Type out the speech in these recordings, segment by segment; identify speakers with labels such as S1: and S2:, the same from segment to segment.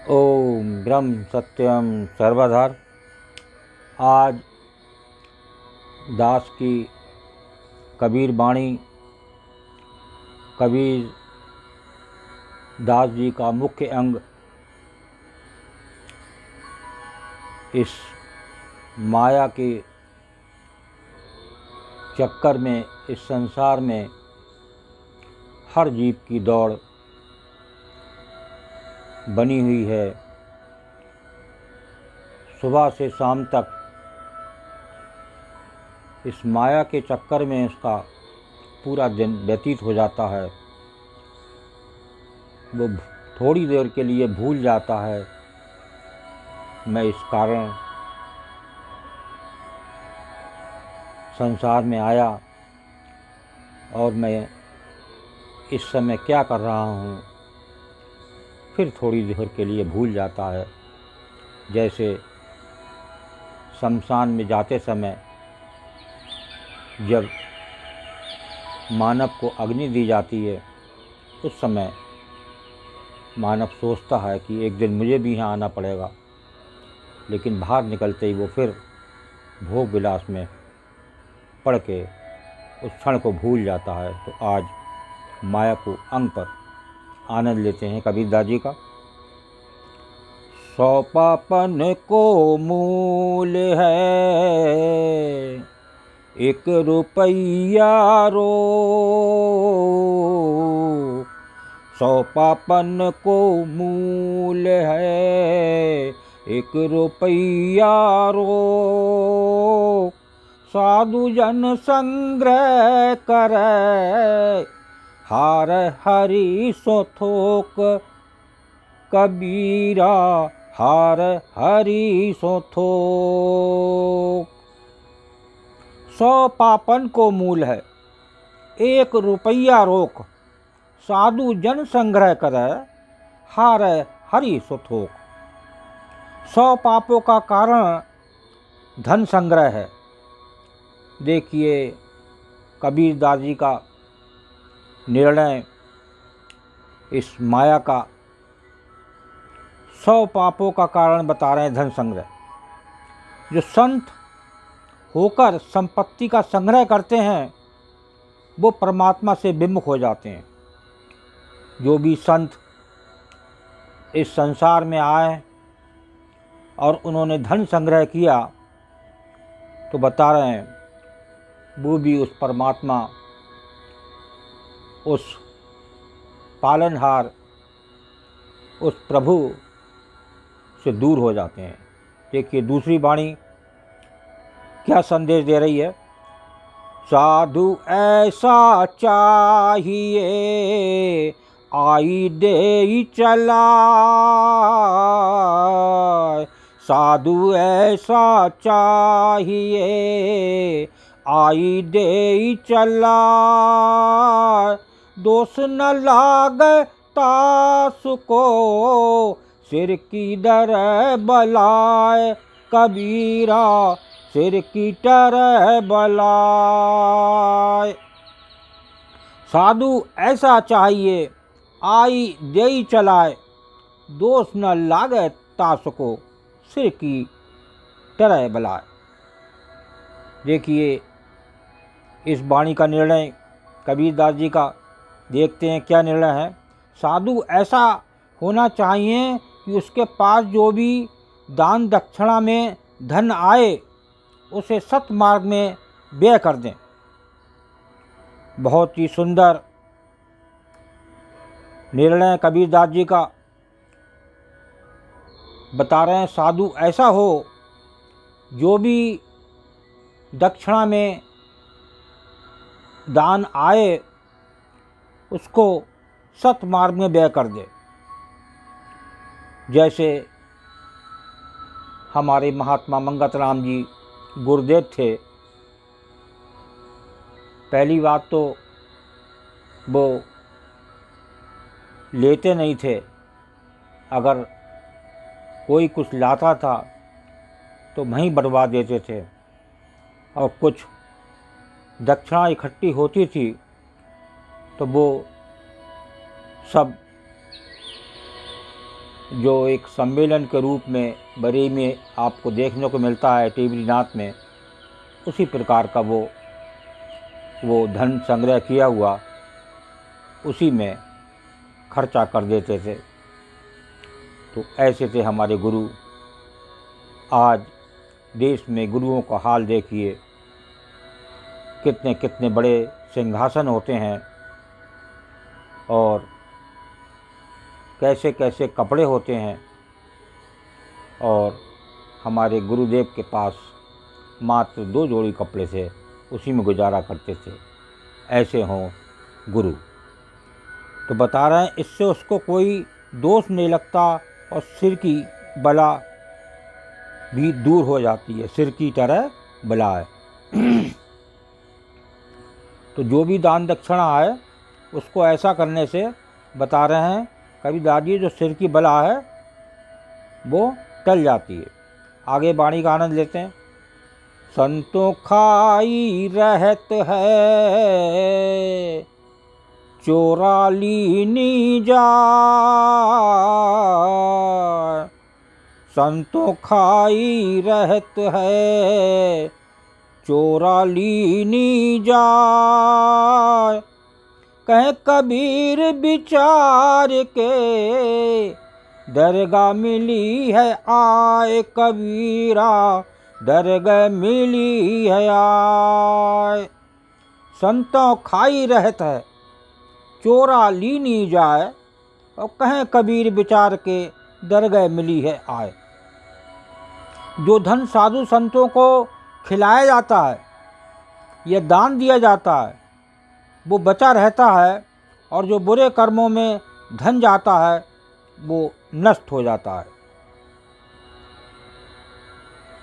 S1: ओम ब्रह्म सत्यम सर्वधर। आज दास की कबीर बाणी, कबीर दास जी का मुख्य अंग इस माया के चक्कर में, इस संसार में हर जीव की दौड़ बनी हुई है। सुबह से शाम तक इस माया के चक्कर में उसका पूरा दिन व्यतीत हो जाता है। वो थोड़ी देर के लिए भूल जाता है मैं इस कारण संसार में आया और मैं इस समय क्या कर रहा हूँ। फिर थोड़ी देर के लिए भूल जाता है। जैसे शमशान में जाते समय जब मानव को अग्नि दी जाती है, उस समय मानव सोचता है कि एक दिन मुझे भी यहाँ आना पड़ेगा, लेकिन बाहर निकलते ही वो फिर भोग विलास में पड़ के उस क्षण को भूल जाता है। तो आज माया को अंग पर आनंद लेते हैं कबीरदास जी का। 100 पापन को मूल है 1 रुपया रो, 100 पापन को मूल है 1 रुपया रो, साधु जन संग्रह करे हार हरि सो थोक, कबीरा हार हरि सो थोक। 100 पापन को मूल है 1 रुपया रोक, साधु जन संग्रह करे हार हरि सो थोक। 100 पापों का कारण धन संग्रह है। देखिए कबीरदास जी का निर्णय इस माया का 100 पापों का कारण बता रहे हैं। धन संग्रह, जो संत होकर संपत्ति का संग्रह करते हैं वो परमात्मा से विमुख हो जाते हैं। जो भी संत इस संसार में आए और उन्होंने धन संग्रह किया तो बता रहे हैं वो भी उस परमात्मा, उस पालनहार, उस प्रभु से दूर हो जाते हैं। देखिए दूसरी वाणी क्या संदेश दे रही है। साधु ऐसा चाहिए आई दे चला, साधु ऐसा चाहिए आई दे चला, दोष न लागे तास को सिर की डर बलाए, कबीरा सिर की तरह बलाए। साधु ऐसा चाहिए आई दे चलाए, दोष न लागे तास को सिर की तरह बलाए। देखिए इस वाणी का निर्णय कबीरदास जी का, देखते हैं क्या निर्णय है। साधु ऐसा होना चाहिए कि उसके पास जो भी दान दक्षिणा में धन आए उसे सत मार्ग में व्यय कर दें। बहुत ही सुंदर निर्णय कबीरदास जी का बता रहे हैं। साधु ऐसा हो जो भी दक्षिणा में दान आए उसको सत मार्ग में व्यय कर दे। जैसे हमारे महात्मा मंगतराम जी गुरुदेव थे, पहली बात तो वो लेते नहीं थे। अगर कोई कुछ लाता था तो वहीं बर्बाद देते थे, और कुछ दक्षिणा इकट्ठी होती थी तो वो सब जो एक सम्मेलन के रूप में बरेली में आपको देखने को मिलता है टेबरीनाथ में, उसी प्रकार का वो धन संग्रह किया हुआ उसी में खर्चा कर देते थे। तो ऐसे थे हमारे गुरु। आज देश में गुरुओं का हाल देखिए, कितने कितने बड़े सिंहासन होते हैं और कैसे कैसे कपड़े होते हैं, और हमारे गुरुदेव के पास मात्र 2 जोड़ी कपड़े थे, उसी में गुजारा करते थे। ऐसे हों गुरु। तो बता रहे हैं इससे उसको कोई दोष नहीं लगता और सिर की बला भी दूर हो जाती है, सिर की तरह बला है। तो जो भी दान दक्षिणा है उसको ऐसा करने से बता रहे हैं कबीरदास जी, जो सिर की बला है वो टल जाती है। आगे वाणी का आनंद लेते हैं। संतों खाई रहत है, चोरा लीनी जाय। संतों खाई रहत है, चोरा लीनी जाय। कहे कबीर विचार के, दरगाह मिली है आए। कबीरा दरगाह मिली है आए। संतों खाई रहत है, चोरा लीनी जाए। और कहें कबीर विचार के, दरगाह मिली है आए। जो धन साधु संतों को खिलाया जाता है या दान दिया जाता है वो बचा रहता है, और जो बुरे कर्मों में धन जाता है वो नष्ट हो जाता है।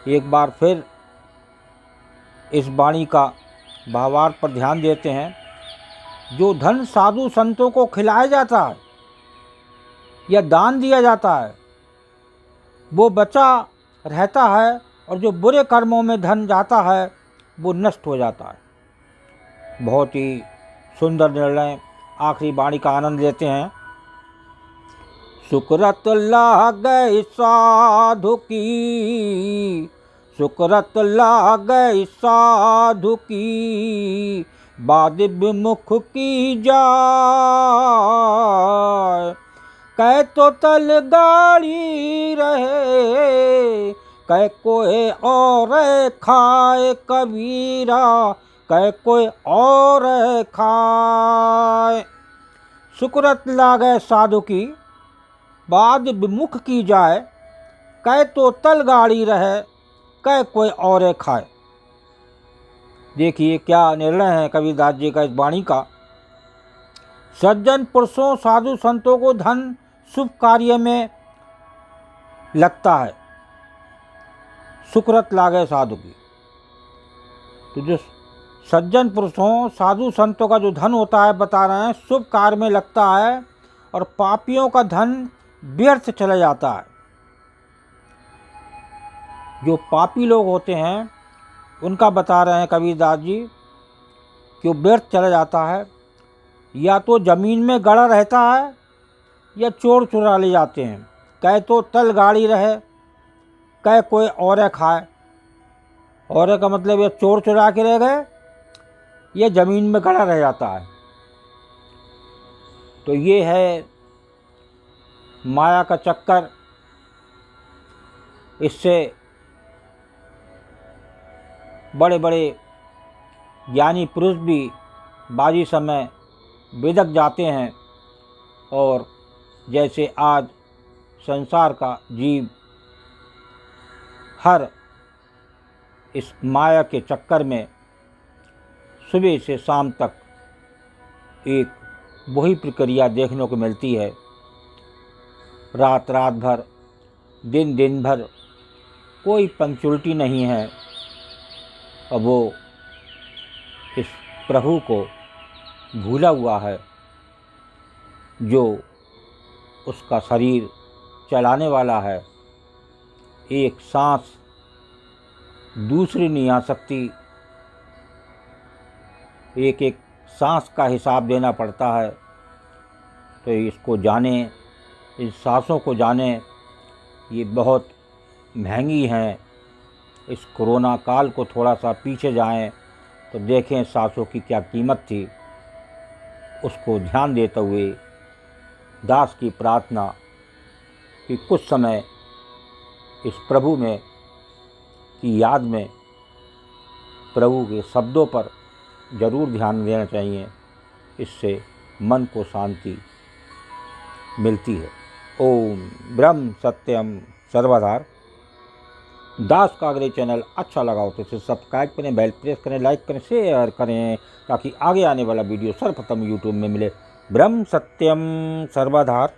S1: एक बार फिर इस वाणी का भावार्थ पर ध्यान देते हैं। जो धन साधु संतों को खिलाया जाता है या दान दिया जाता है वो बचा रहता है, और जो बुरे कर्मों में धन जाता है वो नष्ट हो जाता है। बहुत ही सुंदर निर्णय। आखिरी वाणी का आनंद लेते हैं। सुकरत लागै साधु की, सुकरत लागै साधु की, बाद विमुख की जाय। कै तो तल गाड़ी रहे, कै कोई और खाए। कबीरा कै कोई और खाए। सुकरत लागै साधु की, बाद विमुख की जाए। कै तो तल गाड़ी रहे, कै कोई और खाए। देखिए क्या निर्णय है कबीरदास जी का इस वाणी का। सज्जन पुरुषों साधु संतों को धन शुभ कार्य में लगता है। सुकरत लागे साधु की, तो जो सज्जन पुरुषों साधु संतों का जो धन होता है बता रहे हैं शुभ कार्य में लगता है, और पापियों का धन व्यर्थ चला जाता है। जो पापी लोग होते हैं उनका बता रहे हैं कबीरदास जी कि वो व्यर्थ चला जाता है, या तो ज़मीन में गड़ा रहता है या चोर चुरा ले जाते हैं। कह तो तल गाड़ी रहे, कह कोई और खाए। और का मतलब ये चोर चुरा के रह गए या ज़मीन में गड़ा रह जाता है। तो ये है माया का चक्कर। इससे बड़े बड़े ज्ञानी पुरुष भी बाजी समय बिदक जाते हैं, और जैसे आज संसार का जीव हर इस माया के चक्कर में सुबह से शाम तक एक वही प्रक्रिया देखने को मिलती है। रात रात भर, दिन दिन भर कोई पंक्चुअलिटी नहीं है, और वो इस प्रभु को भूला हुआ है जो उसका शरीर चलाने वाला है। एक सांस दूसरी नहीं आ सकती, एक एक सांस का हिसाब देना पड़ता है। तो इसको जाने, इन सांसों को जाने, ये बहुत महंगी हैं। इस कोरोना काल को थोड़ा सा पीछे जाएं तो देखें सांसों की क्या कीमत थी। उसको ध्यान देते हुए दास की प्रार्थना कि कुछ समय इस प्रभु में की याद में प्रभु के शब्दों पर ज़रूर ध्यान देना चाहिए। इससे मन को शांति मिलती है। ओम ब्रह्म सत्यम सर्वधार। दास का अगर ये चैनल अच्छा लगा हो तो इसे सब्सक्राइब करें, बेल प्रेस करें, लाइक करें, शेयर करें, ताकि आगे आने वाला वीडियो सर्वप्रथम यूट्यूब में मिले। ब्रह्म सत्यम सर्वधार।